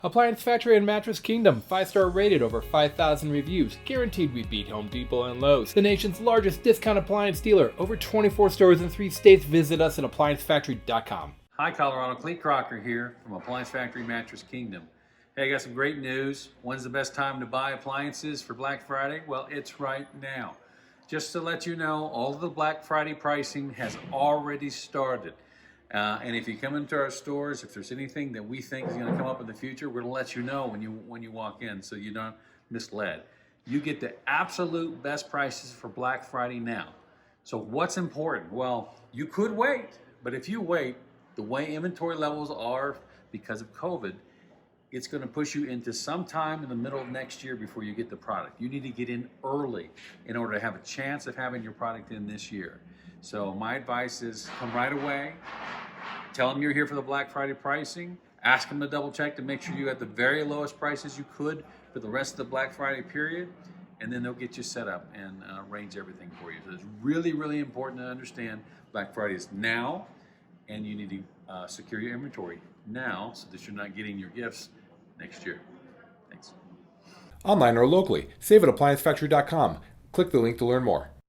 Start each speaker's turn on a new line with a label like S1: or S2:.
S1: Appliance Factory and Mattress Kingdom, 5-star rated, over 5,000 reviews, guaranteed we beat Home Depot and Lowe's. The nation's largest discount appliance dealer, over 24 stores in 3 states. Visit us at ApplianceFactory.com.
S2: Hi, Colorado. Cleet Crocker here from Appliance Factory Mattress Kingdom. Hey, I got some great news. When's the best time to buy appliances for Black Friday? Well, it's right now. Just to let you know, all of the Black Friday pricing has already started. And if you come into our stores, if there's anything that we think is going to come up in the future, we're going to let you know when you walk in, so you're not misled. You get the absolute best prices for Black Friday now. So what's important? Well, you could wait, but if you wait, the way inventory levels are because of COVID, it's going to push you into sometime in the middle of next year before you get the product. You need to get in early in order to have a chance of having your product in this year. So my advice is come right away. Tell them you're here for the Black Friday pricing. Ask them to double check to make sure you got the very lowest prices you could for the rest of the Black Friday period. And then they'll get you set up and arrange everything for you. So it's really, really important to understand Black Friday is now, and you need to secure your inventory now so that you're not getting your gifts next year. Thanks.
S1: Online or locally, save at ApplianceFactory.com. Click the link to learn more.